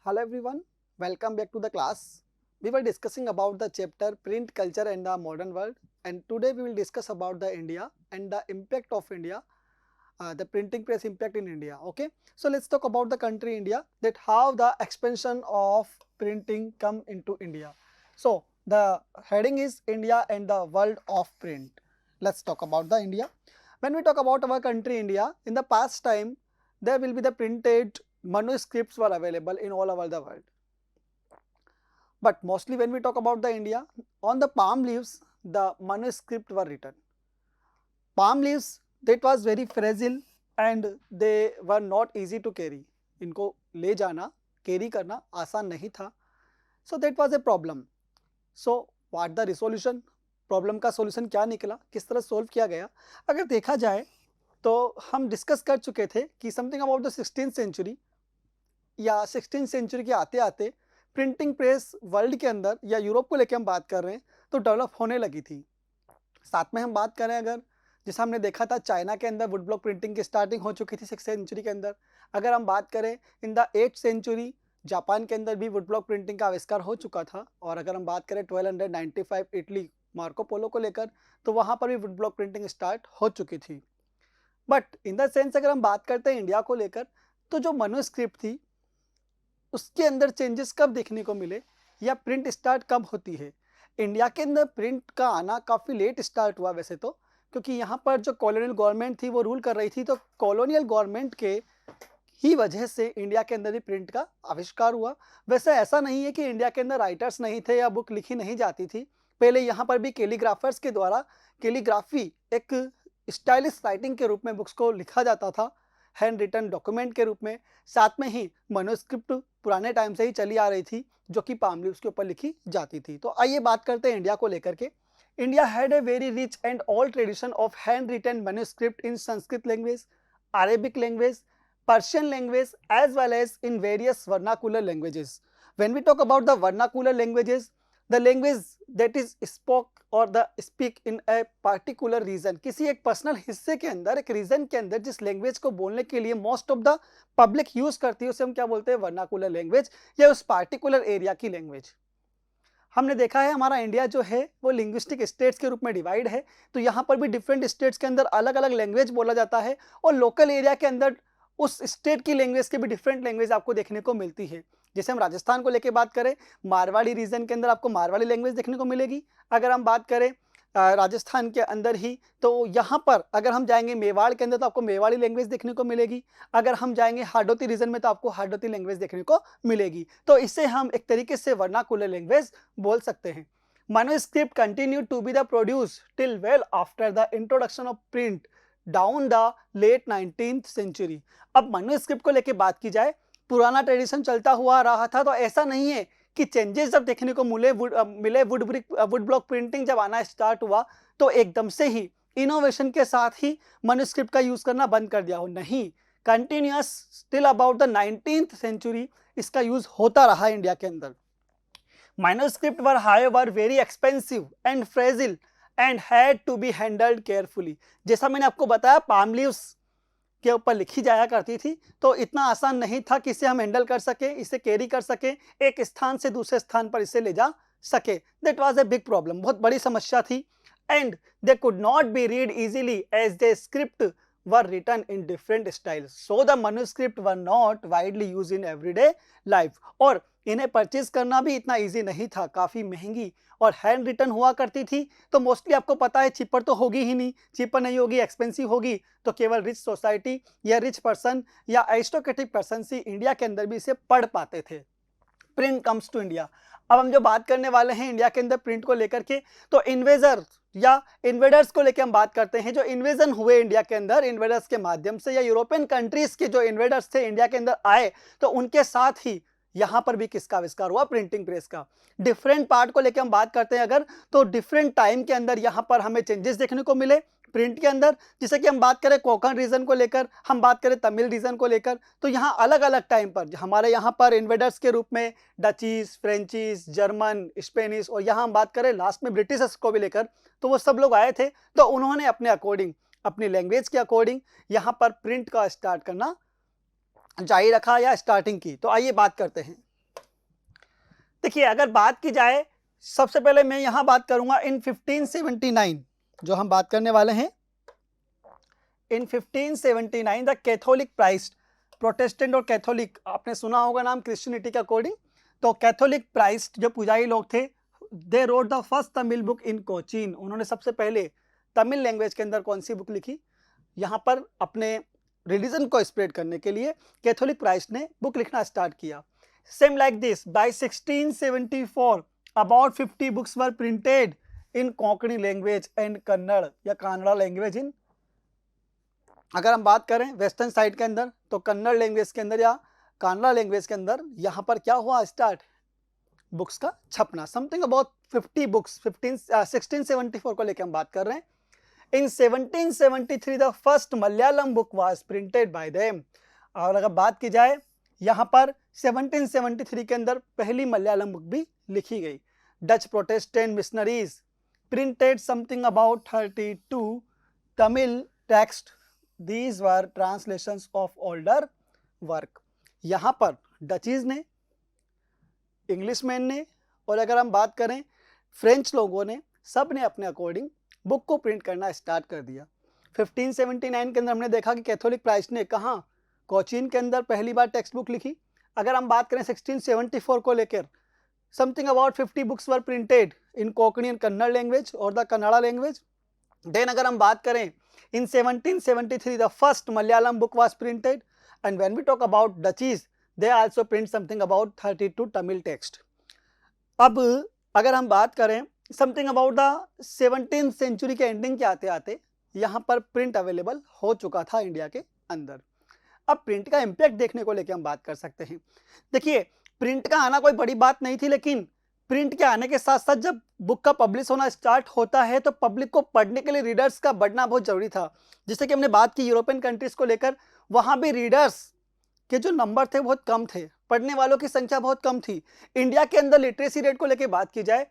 Hello everyone, welcome back to the class. We were discussing about the chapter Print Culture and the Modern World, and today we will discuss about the India and the impact of India, the printing press impact in India. Okay, so let's talk about the country India, that how the expansion of printing come into India. So the heading is India and the world of print. Let's talk about the India. When we talk about our country India, in the past time there will be the printed manuscripts were available in all over the world. But mostly when we talk about the India, on the palm leaves, the manuscript were written. Palm leaves, that was very fragile and they were not easy to carry. इनको ले जाना, carry करना आसान नहीं था. So that was a problem. So what the resolution? Problem का solution क्या निकला, किस तरह सोल्व किया गया? अगर देखा जाए तो हम डिस्कस कर चुके थे कि something about the 16th century या 16th सेंचुरी के आते आते प्रिंटिंग प्रेस वर्ल्ड के अंदर या यूरोप को लेकर हम बात कर रहे हैं तो डेवलप होने लगी थी. साथ में हम बात करें अगर, जैसा हमने देखा था चाइना के अंदर वुड ब्लॉक प्रिंटिंग की स्टार्टिंग हो चुकी थी 6th सेंचुरी के अंदर. अगर हम बात करें in the 8th century Japan के अंदर भी वुड ब्लॉक प्रिंटिंग का आविष्कार हो चुका था. और अगर हम बात करें 1295 इटली मार्को पोलो को लेकर तो वहाँ पर भी वुड ब्लॉक प्रिंटिंग स्टार्ट हो चुकी थी. बट इन द सेंस अगर हम बात करते हैं इंडिया को लेकर तो जो मनुस्क्रिप्ट थी उसके अंदर चेंजेस कब देखने को मिले या प्रिंट स्टार्ट कब होती है. इंडिया के अंदर प्रिंट का आना काफ़ी लेट स्टार्ट हुआ वैसे तो, क्योंकि यहाँ पर जो कॉलोनियल गवर्नमेंट थी वो रूल कर रही थी, तो कॉलोनियल गवर्नमेंट के ही वजह से इंडिया के अंदर भी प्रिंट का आविष्कार हुआ. वैसे ऐसा नहीं है कि इंडिया के अंदर राइटर्स नहीं थे या बुक लिखी नहीं जाती थी. पहले यहाँ पर भी कैलीग्राफर्स के द्वारा कैलीग्राफी एक स्टाइलिश राइटिंग के रूप में बुक्स को लिखा जाता था, हैंड रिटन डॉक्यूमेंट के रूप में. साथ में ही मनुस्क्रिप्ट पुराने टाइम से ही चली आ रही थी जो कि पाम लीव्स के ऊपर लिखी जाती थी. तो आइए बात करते हैं इंडिया को लेकर के. India had a very rich and old tradition of hand written manuscript in Sanskrit language, Arabic language, Persian language as well as in various vernacular languages. When we talk about the vernacular languages, the language that is spoke or the speak in a particular region, किसी एक personal हिस्से के अंदर, एक reason के अंदर जिस language को बोलने के लिए most of the public use करती है उसे हम क्या बोलते हैं, वर्नाकुलर लैंग्वेज या उस पार्टिकुलर एरिया की लैंग्वेज. हमने देखा है हमारा इंडिया जो है वो लिंग्विस्टिक स्टेट्स के रूप में डिवाइड है, तो यहाँ पर भी डिफरेंट स्टेट्स के अंदर अलग अलग लैंग्वेज बोला जाता है और लोकल एरिया के अंदर उस स्टेट की लैंग्वेज के भी डिफरेंट लैंग्वेज आपको देखने को मिलती है. जैसे हम राजस्थान को लेके बात करें, मारवाड़ी रीजन के अंदर आपको मारवाड़ी लैंग्वेज देखने को मिलेगी. अगर हम बात करें राजस्थान के अंदर ही तो यहाँ पर अगर हम जाएंगे मेवाड़ के अंदर तो आपको मेवाड़ी लैंग्वेज देखने को मिलेगी. अगर हम जाएंगे हाडोती रीजन में तो आपको हाडोती लैंग्वेज देखने को मिलेगी. तो इससे हम एक तरीके से वर्नाकुलर लैंग्वेज बोल सकते हैं. Manuscript continue to be the produce till well after the introduction of print down the late 19th century. अब मैन्युस्क्रिप्ट को लेके बात की जाए, पुराना ट्रेडिशन चलता हुआ रहा था, तो ऐसा नहीं है कि चेंजेस जब देखने को मिले वुड ब्लॉक प्रिंटिंग जब आना स्टार्ट हुआ तो एकदम से ही इनोवेशन के साथ ही मैन्युस्क्रिप्ट का यूज करना बंद कर दिया हो. नहीं, continuous still about the 19th century इसका यूज होता रहा इंडिया के अंदर. Manuscript were however very expensive and fragile and had to be handled carefully. जैसा मैंने आपको बताया पाम लीव्स के ऊपर लिखी जाया करती थी, तो इतना आसान नहीं था कि इसे हम हैंडल कर सके, इसे कैरी कर सके, एक स्थान से दूसरे स्थान पर इसे ले जा सके. That was a big problem, बहुत बड़ी समस्या थी. And they could not be read easily as they script were written in different styles, so the manuscript were not widely used in everyday life. और इन्हें परचेज करना भी इतना easy नहीं था, काफ़ी महंगी और हैंड रिटन हुआ करती थी. तो मोस्टली आपको पता है चीपर तो होगी ही नहीं, चीपर नहीं होगी, एक्सपेंसिव होगी, तो केवल रिच सोसाइटी या रिच पर्सन या एरिस्टोक्रेटिक पर्सन ही इंडिया के अंदर भी इसे पढ़ पाते थे. Print comes to India. अब हम जो बात करने वाले हैं इंडिया के अंदर प्रिंट को लेकर के, तो इन्वेजर या इन्वेडर्स को लेकर हम बात करते हैं. जो इन्वेजन हुए इंडिया के अंदर इन्वेडर्स के माध्यम से या यूरोपियन कंट्रीज के जो इन्वेडर्स थे इंडिया के अंदर आए, तो उनके साथ ही यहाँ पर भी किसका आविष्कार हुआ, प्रिंटिंग प्रेस का. डिफरेंट पार्ट को लेकर हम बात करते हैं अगर, तो डिफरेंट टाइम के अंदर यहाँ पर हमें चेंजेस देखने को मिले प्रिंट के अंदर. जैसे कि हम बात करें कोंकण रीजन को लेकर, हम बात करें तमिल रीजन को लेकर, तो यहाँ अलग अलग टाइम पर हमारे यहाँ पर इन्वेडर्स के रूप में डचीज, फ्रेंचीज, जर्मन, स्पेनिश और यहाँ हम बात करें लास्ट में ब्रिटिशर्स को भी लेकर, तो वो सब लोग आए थे. तो उन्होंने अपने अकॉर्डिंग, अपनी लैंग्वेज के अकॉर्डिंग यहाँ पर प्रिंट का स्टार्ट करना जारी रखा या स्टार्टिंग की. तो आइए बात करते हैं. देखिए अगर बात की जाए, सबसे पहले मैं यहाँ बात करूंगा इन 1579 जो हम बात करने वाले हैं। इन 1579 द कैथोलिक प्राइस्ट, प्रोटेस्टेंट और कैथोलिक, आपने सुना होगा नाम क्रिश्चियनिटी के अकॉर्डिंग। तो कैथोलिक प्राइस्ट जो पुजारी लोग थे, they read the first Tamil book in Cochin, उन्होंने सबसे पहले तमिल लैंग्वेज के अंदर कौन सी बुक लिखी? यहाँ पर अपने रिलीजन को स्प्रेड करने के लिए कैथोलिक प्राइस्ट ने बुक लिखना स्टार्ट किया। Same like this by 1674 about 50 books were printed in Konkani language and Kannada या कानड़ा लैंग्वेज इन, अगर हम बात करें वेस्टर्न साइड के अंदर तो कन्नड़ लैंग्वेज के अंदर या कानड़ा लैंग्वेज के अंदर यहाँ पर क्या हुआ स्टार्ट, बुक्स का छपना। समथिंग अबाउट 50 बुक्स 1674 को लेकर हम बात कर रहे हैं। इन 1773 the first Malayalam book was printed by them, और अगर बात की जाए यहाँ पर 1773 के अंदर पहली मलयालम बुक भी लिखी गई। Dutch Protestant missionaries printed something about 32 Tamil text, these were translations of older work. यहाँ पर डचीज ने, इंग्लिशमैन ने, और अगर हम बात करें फ्रेंच लोगों ने, सब ने अपने अकॉर्डिंग बुक को प्रिंट करना स्टार्ट कर दिया। 1579 के अंदर हमने देखा कि कैथोलिक प्राइस्ट ने कहाँ, कोचीन के अंदर पहली बार टेक्स्ट बुक लिखी। अगर हम बात करें 1674 को लेकर, something about 50 books were printed in Konkani and Kannada language और द कन्नड़ा लैंग्वेज। देन अगर हम बात करें in 1773 the first Malayalam book was printed, and when we talk about Dutches they also print something about 32 Tamil text. अब अगर हम बात करें something about the 17th century के एंडिंग के आते आते यहाँ पर प्रिंट अवेलेबल हो चुका था इंडिया के अंदर। अब प्रिंट का इम्पैक्ट देखने को लेकर हम बात कर सकते हैं। देखिए प्रिंट का आना कोई बड़ी बात नहीं थी, लेकिन प्रिंट के आने के साथ साथ जब बुक का पब्लिश होना स्टार्ट होता है तो पब्लिक को पढ़ने के लिए रीडर्स का बढ़ना बहुत जरूरी था। जैसे कि हमने बात की यूरोपियन कंट्रीज को लेकर, वहाँ भी रीडर्स के जो नंबर थे बहुत कम थे, पढ़ने वालों की संख्या बहुत कम थी। इंडिया के अंदर लिटरेसी रेट को लेकर बात की जाए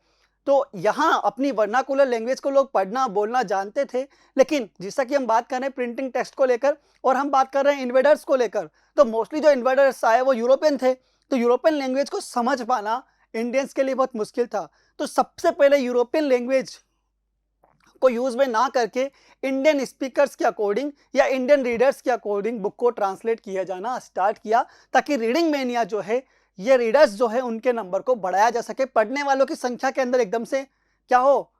तो यहाँ अपनी वर्नाकुलर लैंग्वेज को लोग पढ़ना बोलना जानते थे, लेकिन जैसा कि हम बात कर रहे हैं प्रिंटिंग टेक्स्ट को लेकर और हम बात कर रहे हैं इन्वेडर्स को लेकर, तो मोस्टली जो इन्वेडर्स आए वो यूरोपियन थे, तो यूरोपियन लैंग्वेज को समझ पाना इंडियंस के लिए बहुत मुश्किल था। तो सबसे पहले यूरोपियन लैंग्वेज को यूज में ना करके इंडियन स्पीकर्स के अकॉर्डिंग या इंडियन रीडर्स के अकॉर्डिंग बुक को ट्रांसलेट किया जाना स्टार्ट किया, ताकि रीडिंग मेनिया जो है, ये रीडर्स जो है उनके नंबर को बढ़ाया जा सके, पढ़ने वालों की संख्या के अंदर एकदम से क्या हो,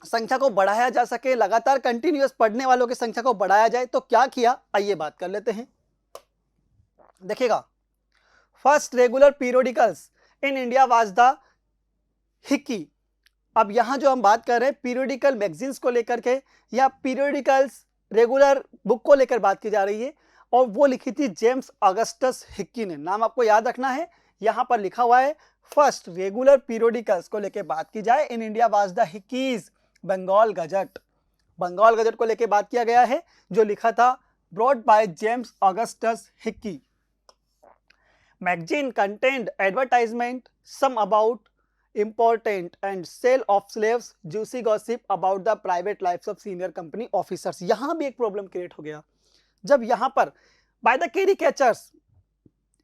संख्या को बढ़ाया जा सके, लगातार कंटिन्यूअस पढ़ने वालों की संख्या को बढ़ाया जाए। तो क्या किया, आइए बात कर लेते हैं। देखिएगा, first regular periodicals in India was the Hickey. अब यहां जो हम बात कर रहे हैं पीरियोडिकल मैगजीन्स को लेकर के या पीरियोडिकल्स रेगुलर बुक को लेकर बात की जा रही है, और वो लिखी थी जेम्स ऑगस्टस हिक्की ने। नाम आपको याद रखना है, यहां पर लिखा हुआ है फर्स्ट रेगुलर पीरियोडिकल्स को लेकर बात की जाए in India was the Hicky's Bengal gazette. Bengal gazette को लेकर बात किया गया है, जो लिखा था brought by James Augustus Hicky. Magazine content advertisement some about important and sale of slaves, juicy gossip about the private lives of senior company officers। यहां भी एक प्रॉब्लम क्रिएट हो गया, जब यहां पर by the caricatures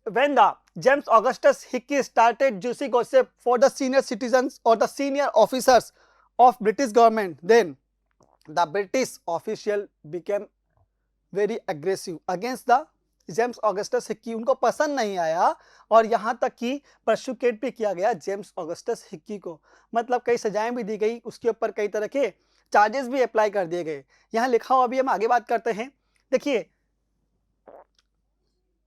when the James Augustus Hickey started juicy gossip for the senior citizens or the senior officers of British government, then the British official became very aggressive against the James Augustus Hickey. उनको पसंद नहीं आया और यहाँ तक कि prosecute भी किया गया जेम्स ऑगस्टस हिक्की को, मतलब कई सजाएं भी दी गई, उसके ऊपर कई तरह के चार्जेस भी अप्लाई कर दिए गए। यहाँ लिखा हुआ, अभी हम आगे बात करते हैं। देखिए,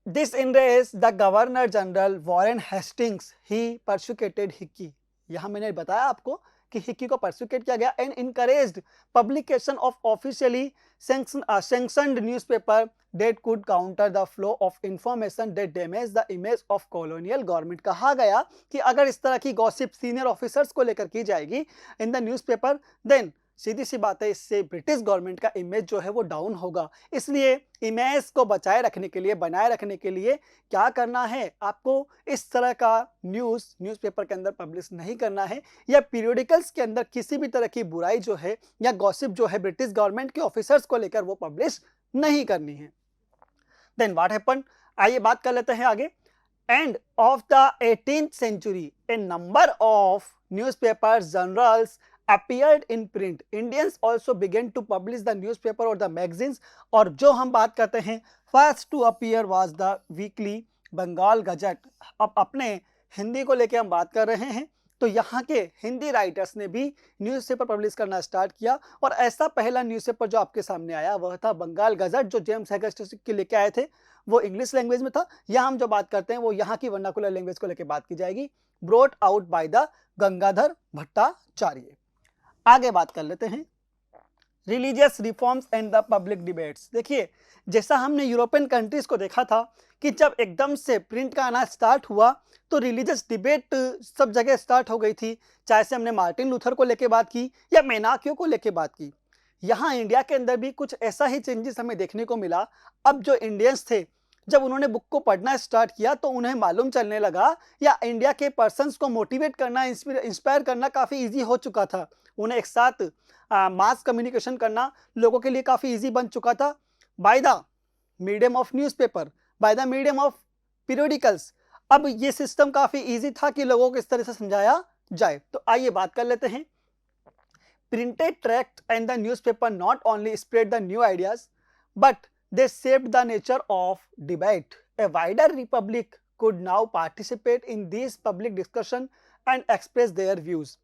this enraged the governor general Warren Hastings, he prosecuted Hickey. यहाँ मैंने बताया आपको कि हिक्की को प्रोसिक्यूट किया गया and encouraged publication of officially sanctioned newspaper that could counter the flow of information that damage the image of colonial government। कहा गया कि अगर इस तरह की गॉसिप सीनियर ऑफिसर्स को लेकर की जाएगी इन द न्यूज़पेपर, देन सीधी सी बात है इससे ब्रिटिश गवर्नमेंट का इमेज जो है वो डाउन होगा। इसलिए इमेज को बचाए रखने के लिए, बनाए रखने के लिए क्या करना है, आपको इस तरह का न्यूज़पेपर के अंदर पब्लिश नहीं करना है, या पीरियोडिकल्स के अंदर किसी भी तरह की बुराई जो है या गॉसिप जो है ब्रिटिश गवर्नमेंट के ऑफिसर्स को लेकर वो पब्लिश नहीं करनी है। देन व्हाट हैपन, आइए बात कर लेते हैं आगे। end of the 18th century, a number of newspapers, journals appeared in print. Indians also began to publish the newspaper or the magazines. और जो हम बात करते हैं, first to appear was the weekly Bengal Gazette. अब अपने हिंदी को लेके हम बात कर रहे हैं, तो यहाँ के हिंदी राइटर्स ने भी न्यूज़पेपर पब्लिश करना स्टार्ट किया और ऐसा पहला न्यूज़पेपर जो आपके सामने आया वह था बंगाल गजट, जो जेम्स हैगस्ट के लेके आए थे। वो इंग्लिश लैंग्वेज में था। यहाँ हम जो बात करते हैं वो यहाँ की वर्नाकुलर लैंग्वेज को लेकर बात की जाएगी। Brought out by the Gangadhar Bhattacharya. आगे बात कर लेते हैं religious reforms and the public debates. देखिए, जैसा हमने यूरोपियन कंट्रीज को देखा था कि जब एकदम से प्रिंट का आना स्टार्ट हुआ तो रिलीजियस डिबेट सब जगह स्टार्ट हो गई थी। चाहे से हमने मार्टिन लूथर को लेके बात की या मेनाक्यो को लेके बात की। यहाँ इंडिया के अंदर भी कुछ ऐसा ही चेंजेस हमें देखने को मिला। अब जो इंडियंस थे, जब उन्होंने बुक को पढ़ना स्टार्ट किया तो उन्हें मालूम चलने लगा या इंडिया के पर्सन्स को मोटिवेट करना, इंस्पायर करना काफ़ी ईजी हो चुका था। उन्हें एक साथ मास कम्युनिकेशन करना लोगों के लिए काफ़ी ईजी बन चुका था by the medium of newspaper, by the medium of periodicals. अब ये सिस्टम काफ़ी ईजी था कि लोगों को इस तरह से समझाया जाए। तो आइए बात कर लेते हैं। Printed tract and the newspaper not only spread the new ideas, but they shaped the nature of debate. A wider republic could now participate in these public discussion and express their views.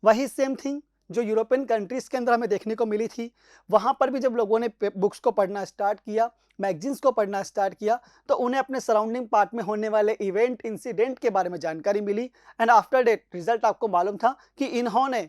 वही same thing जो European countries के अंदर हमें देखने को मिली थी, वहाँ पर भी जब लोगों ने बुक्स को पढ़ना स्टार्ट किया, मैगजीन्स को पढ़ना स्टार्ट किया, तो उन्हें अपने सराउंडिंग पार्ट में होने वाले इवेंट, इंसिडेंट के बारे में जानकारी मिली। एंड आफ्टर डेट रिजल्ट आपको मालूम था कि इन्होंने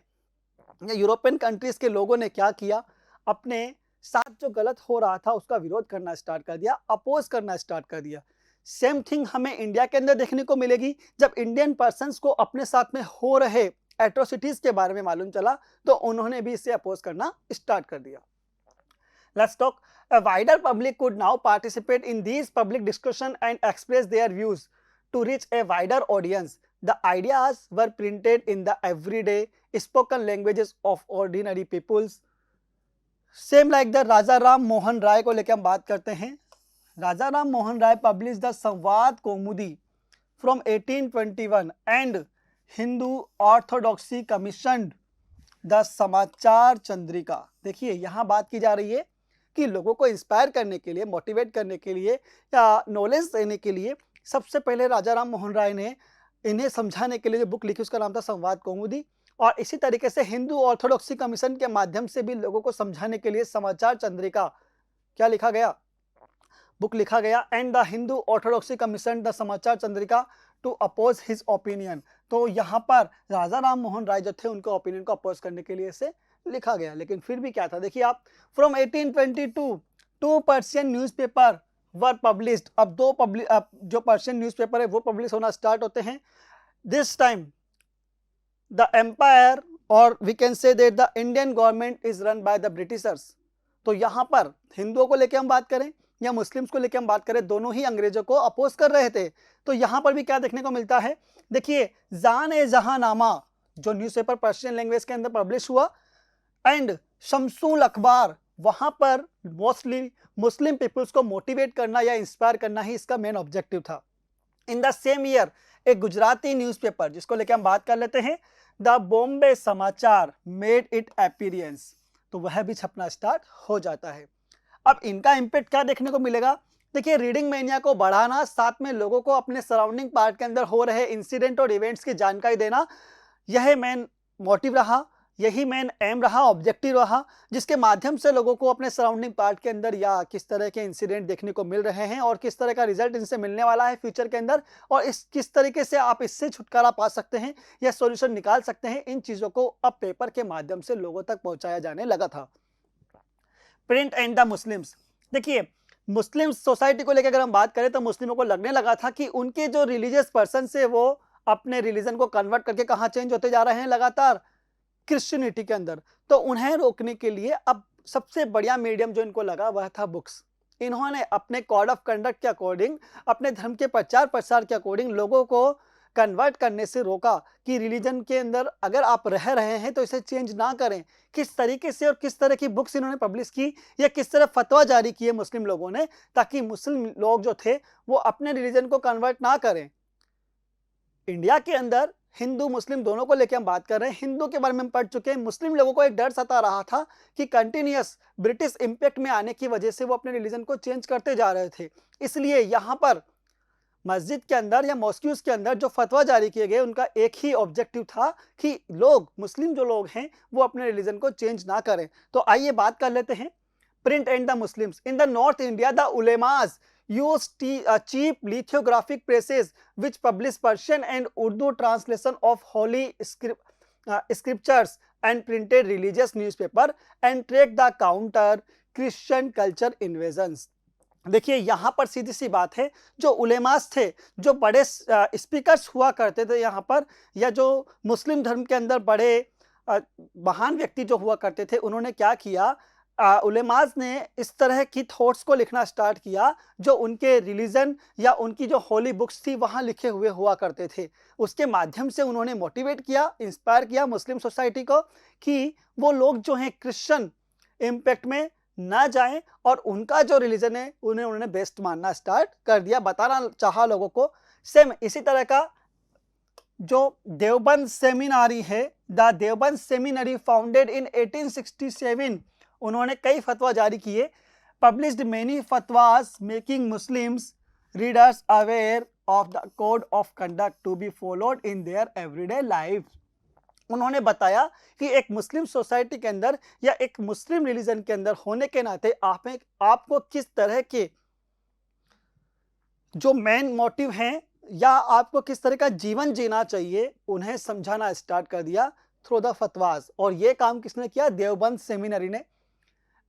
यूरोपियन कंट्रीज के लोगों ने क्या किया, अपने साथ जो गलत हो रहा था उसका विरोध करना स्टार्ट कर दिया, अपोज करना स्टार्ट कर दिया। सेम थिंग हमें इंडिया के अंदर देखने को मिलेगी। जब इंडियन पर्सन्स को अपने साथ में हो रहे एट्रोसिटीज के बारे में मालूम चला तो उन्होंने भी इससे अपोज करना स्टार्ट कर दिया। Let's talk. A wider public could now participate in these public discussion and express their views to reach a wider audience. The ideas were printed in the everyday spoken languages of ordinary peoples. Same like the राजा राम मोहन राय को लेकर हम बात करते हैं। राजा Ram Mohan Roy publish the संवाद कौमुदी from 1821 and Hindu orthodoxy commissioned the Samachar Chandrika. देखिए, यहाँ बात की जा रही है कि लोगों को इंस्पायर करने के लिए, मोटिवेट करने के लिए या नॉलेज देने के लिए सबसे पहले राजा राम मोहन राय ने इन्हें समझाने के लिए जो बुक लिखी उसका नाम था संवाद कौमुदी। और इसी तरीके से हिंदू ऑर्थोडॉक्सी कमीशन के माध्यम से भी लोगों को समझाने के लिए समाचार चंद्रिका क्या लिखा गया, बुक लिखा गया। And the Hindu orthodoxy commission the Samachar Chandrika to oppose his opinion. तो यहाँ पर राजा राम मोहन राय जो थे उनके ओपिनियन को अपोज करने के लिए इसे लिखा गया। लेकिन फिर भी क्या था, देखिए आप, from 1822 to Persian newspaper were published. अब जो पर्शियन न्यूज़पेपर है वो पब्लिश होना स्टार्ट होते हैं। दिस टाइम द एम्पायर और we can say that the Indian government is run by the britishers. तो यहाँ पर हिंदुओं को लेकर हम बात करें या मुस्लिम्स को लेकर हम बात करें, दोनों ही अंग्रेजों को अपोज कर रहे थे। तो यहाँ पर भी क्या देखने को मिलता है, देखिए, जान-ए-जहांनामा जो न्यूज़पेपर पर्शियन लैंग्वेज के अंदर पब्लिश हुआ एंड शमसुल अखबार, वहां पर मोस्टली मुस्लिम पीपल्स को मोटिवेट करना या इंस्पायर करना ही इसका मेन ऑब्जेक्टिव था। इन द सेम ईयर एक गुजराती न्यूज़पेपर जिसको लेकर हम बात कर लेते हैं, द बॉम्बे समाचार मेड इट अपीयरेंस। तो वह भी छपना स्टार्ट हो जाता है। अब इनका इम्पैक्ट क्या देखने को मिलेगा, देखिए, रीडिंग मैनिया को बढ़ाना, साथ में लोगों को अपने सराउंडिंग पार्ट के अंदर हो रहे इंसिडेंट और इवेंट्स की जानकारी देना, यह मेन मोटिव रहा, यही मेन एम रहा, ऑब्जेक्टिव रहा, जिसके माध्यम से लोगों को अपने सराउंडिंग पार्ट के अंदर या किस तरह के इंसिडेंट देखने को मिल रहे हैं और किस तरह का रिजल्ट इनसे मिलने वाला है फ्यूचर के अंदर, और किस तरीके से आप इससे छुटकारा पा सकते हैं या सॉल्यूशन निकाल सकते हैं, इन चीज़ों को अब पेपर के माध्यम से लोगों तक पहुंचाया जाने लगा था। Print and the Muslims. देखिए, मुस्लिम सोसाइटी को लेकर अगर हम बात करें तो मुस्लिमों को लगने लगा था कि उनके जो रिलीजियस पर्सन से वो अपने रिलीजन को कन्वर्ट करके कहाँ चेंज होते जा रहे हैं लगातार, क्रिश्चियनिटी के अंदर। तो उन्हें रोकने के लिए अब सबसे बढ़िया मीडियम जो इनको लगा वह था बुक्स। इन्होंने अपने कोड ऑफ कंडक्ट के अकॉर्डिंग, अपने धर्म के प्रचार प्रसार के अकॉर्डिंग लोगों को कन्वर्ट करने से रोका कि रिलीजन के अंदर अगर आप रह रहे हैं तो इसे चेंज ना करें। किस तरीके से और किस तरह की बुक्स इन्होंने पब्लिश की या किस तरह फतवा जारी किए मुस्लिम लोगों ने, ताकि मुस्लिम लोग जो थे वो अपने रिलीजन को कन्वर्ट ना करें। इंडिया के अंदर हिंदू मुस्लिम दोनों को लेकर हम बात कर रहे हैं। हिंदू के बारे में हम पढ़ चुके हैं। मुस्लिम लोगों को एक डर सता रहा था कि कंटिन्यूअस ब्रिटिश इंपैक्ट में आने की वजह से वो अपने रिलीजन को चेंज करते जा रहे थे। इसलिए यहाँ पर मस्जिद के अंदर या मॉस्क्यूज के अंदर जो फतवा जारी किए गए उनका एक ही ऑब्जेक्टिव था कि लोग, मुस्लिम जो लोग हैं वो अपने रिलीजन को चेंज ना करें। तो आइए बात कर लेते हैं print and the Muslims in the north India. The ulemas use cheap lithographic presses which publish Persian and Urdu translation of holy scriptures and printed religious newspaper and track the counter Christian culture invasions। देखिए यहाँ पर सीधी सी बात है, जो ulemas थे, जो बड़े speakers हुआ करते थे यहाँ पर, या जो मुस्लिम धर्म के अंदर बड़े महान व्यक्ति जो हुआ करते थे, उन्होंने क्या किया, उलेमास ने इस तरह की थॉट्स को लिखना स्टार्ट किया जो उनके रिलीजन या उनकी जो होली बुक्स थी वहाँ लिखे हुए हुआ करते थे। उसके माध्यम से उन्होंने मोटिवेट किया, इंस्पायर किया मुस्लिम सोसाइटी को कि वो लोग जो हैं क्रिश्चियन इम्पैक्ट में ना जाएं और उनका जो रिलीजन है उन्होंने बेस्ट मानना स्टार्ट कर दिया, बताना चाहा लोगों को। सेम इसी तरह का जो देवबंद सेमिनारी है, the Deoband seminary founded in 1867, उन्होंने कई फतवा जारी किए। Published many fatwas making Muslims readers aware of the code of conduct to be followed in their everyday life. उन्होंने बताया कि एक मुस्लिम सोसाइटी के अंदर या एक मुस्लिम रिलीजन के अंदर होने के नाते आपको किस तरह के जो मेन मोटिव हैं या आपको किस तरह का जीवन जीना चाहिए उन्हें समझाना स्टार्ट कर दिया थ्रू द फतवास। और ये काम किसने किया, देवबंद सेमिनरी ने।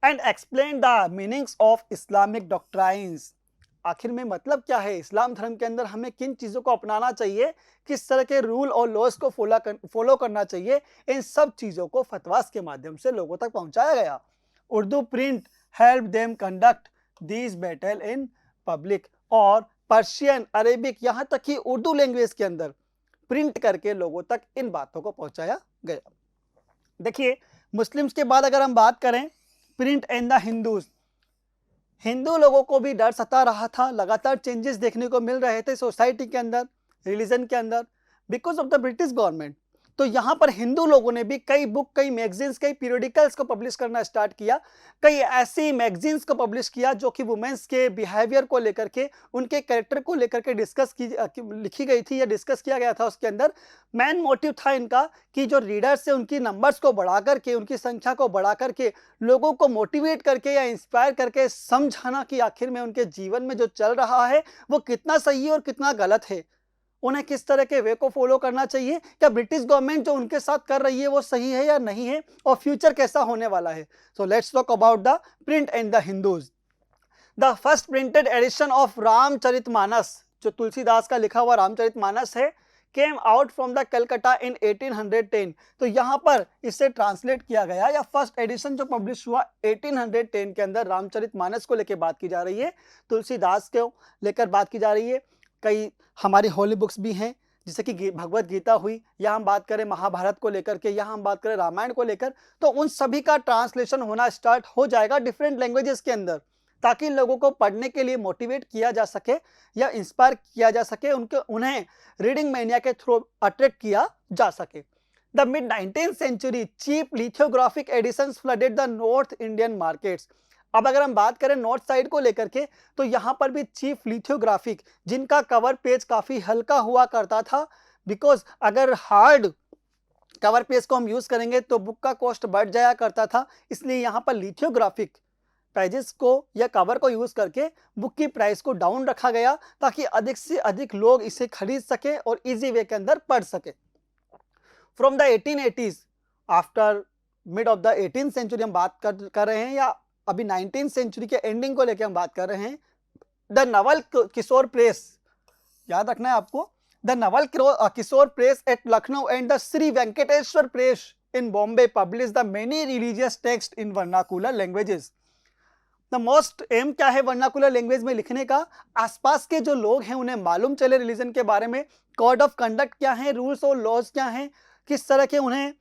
And explain the meanings of Islamic doctrines, आखिर में मतलब क्या है, इस्लाम धर्म के अंदर हमें किन चीज़ों को अपनाना चाहिए, किस तरह के रूल और लॉज को फॉलो करना चाहिए, इन सब चीज़ों को फतवास के माध्यम से लोगों तक पहुंचाया गया। Urdu print help them conduct this battle in public, और पर्शियन, अरेबिक, यहाँ तक कि उर्दू लैंग्वेज के अंदर प्रिंट करके लोगों तक इन बातों को पहुंचाया गया। देखिए मुस्लिम्स के बाद अगर हम बात करें print and the Hindus, Hindu लोगों को भी डर सता रहा था, लगातार चेंजेस देखने को मिल रहे थे सोसाइटी के अंदर, रिलीजन के अंदर, because of the British government. तो यहाँ पर हिंदू लोगों ने भी कई बुक, कई मैगजीन्स, कई पीरियडिकल्स को पब्लिश करना स्टार्ट किया। कई ऐसी मैगजीन्स को पब्लिश किया जो कि वुमेन्स के बिहेवियर को लेकर के, उनके कैरेक्टर को लेकर के लिखी गई थी या डिस्कस किया गया था। उसके अंदर मेन मोटिव था इनका कि जो रीडर्स है उनकी नंबर्स को बढ़ा करके, उनकी संख्या को बढ़ा करके लोगों को मोटिवेट करके या इंस्पायर करके समझाना कि आखिर में उनके जीवन में जो चल रहा है वो कितना सही है और कितना गलत है, उन्हें किस तरह के वे को फॉलो करना चाहिए, क्या ब्रिटिश गवर्नमेंट जो उनके साथ कर रही है वो सही है या नहीं है, और फ्यूचर कैसा होने वाला है। So let's talk about the print and the Hindus. The first printed edition of Ramcharitmanas, जो तुलसीदास का लिखा हुआ रामचरितमानस है, came out from the Calcutta in 1810। तो यहाँ पर इसे ट्रांसलेट किया गया, या फर्स्ट एडिशन जो पब्लिश हुआ 1810 के अंदर रामचरितमानस को लेकर बात की जा रही है, तुलसीदास को लेकर बात की जा रही है। कई हमारी होली बुक्स भी हैं जैसे कि भगवत गीता हुई, या हम बात करें महाभारत को लेकर के, या हम बात करें रामायण को लेकर, तो उन सभी का ट्रांसलेशन होना स्टार्ट हो जाएगा डिफरेंट लैंग्वेजेस के अंदर, ताकि लोगों को पढ़ने के लिए मोटिवेट किया जा सके या इंस्पायर किया जा सके, उन्हें रीडिंग मैनिया के थ्रू अट्रैक्ट किया जा सके। The mid 19th century cheap lithographic editions flooded the north Indian markets. अब अगर हम बात करें नॉर्थ साइड को लेकर के, तो यहाँ पर भी चीप लिथोग्राफिक, जिनका कवर पेज काफ़ी हल्का हुआ करता था, बिकॉज अगर हार्ड कवर पेज को हम यूज़ करेंगे तो बुक का कॉस्ट बढ़ जाया करता था। इसलिए यहाँ पर लिथोग्राफिक पेजेस को या कवर को यूज़ करके बुक की प्राइस को डाउन रखा गया, ताकि अधिक से अधिक लोग इसे खरीद सके और इजी वे के अंदर पढ़ सके। From the 1880s, after mid of the 18th century हम बात कर रहे हैं, या अभी 19th सेंचुरी के एंडिंग को लेकर हम बात कर रहे हैं। द नवल किशोर प्रेस, याद रखना है आपको, the Naval Kishore press at Lucknow and the Shri Venkateshwar press in Bombay publish the many religious text in vernacular languages. The most एम क्या है वर्नाकुलर लैंग्वेज में लिखने का, आसपास के जो लोग हैं उन्हें मालूम चले रिलीजन के बारे में, कोड ऑफ कंडक्ट क्या है, रूल्स और लॉज क्या हैं, किस तरह के उन्हें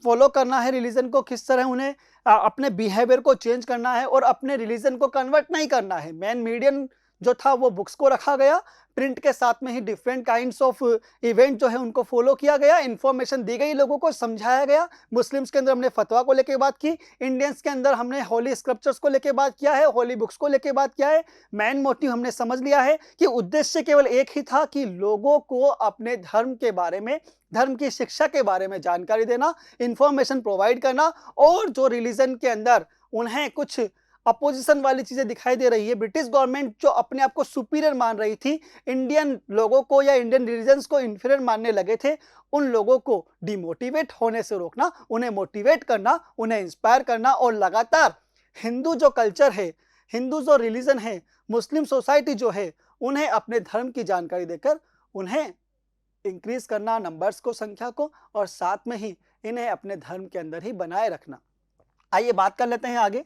फॉलो करना है रिलीजन को, किस तरह उन्हें अपने बिहेवियर को चेंज करना है और अपने रिलीजन को कन्वर्ट नहीं करना है। मेन मीडियम जो था वो बुक्स को रखा गया, प्रिंट के साथ में ही डिफरेंट काइंड्स ऑफ इवेंट जो है उनको फॉलो किया गया, इन्फॉर्मेशन दी गई, लोगों को समझाया गया। मुस्लिम्स के अंदर हमने फतवा को लेके बात की, इंडियंस के अंदर हमने होली स्क्रिप्चर्स को लेके बात किया है, होली बुक्स को लेके बात किया है। मैन मोटिव हमने समझ लिया है कि उद्देश्य केवल एक ही था कि लोगों को अपने धर्म के बारे में, धर्म की शिक्षा के बारे में जानकारी देना, इंफॉर्मेशन प्रोवाइड करना, और जो रिलीजन के अंदर उन्हें कुछ अपोजिशन वाली चीजें दिखाई दे रही है, ब्रिटिश गवर्नमेंट जो अपने आप को सुपीरियर मान रही थी, इंडियन लोगों को या इंडियन रिलीजन्स को इंफीरियर मानने लगे थे, उन लोगों को डिमोटिवेट होने से रोकना, उन्हें मोटिवेट करना, उन्हें इंस्पायर करना, और लगातार हिंदू जो कल्चर है, हिंदू जो रिलीजन है, मुस्लिम सोसाइटी जो है, उन्हें अपने धर्म की जानकारी देकर उन्हें इंक्रीज करना, नंबर्स को, संख्या को, और साथ में ही इन्हें अपने धर्म के अंदर ही बनाए रखना। आइए बात कर लेते हैं आगे।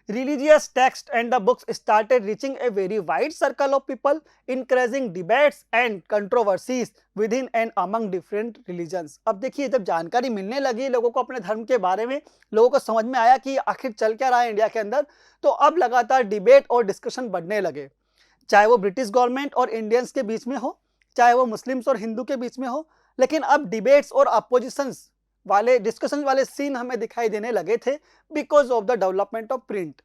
Religious text and the books started reaching a very wide circle of people, encouraging debates and controversies within and among different religions। अब देखिए, जब जानकारी मिलने लगी लोगों को अपने धर्म के बारे में, लोगों को समझ में आया कि आखिर चल क्या रहा है इंडिया के अंदर, तो अब लगातार डिबेट और डिस्कशन बढ़ने लगे, चाहे वो ब्रिटिश गवर्नमेंट और इंडियंस के बीच में हो, चाहे वो मुस्लिम्स और हिंदू के बीच में हो। लेकिन अब डिबेट्स और अपोजिशंस वाले, डिस्कशन वाले सीन हमें दिखाई देने लगे थे because of the development of print.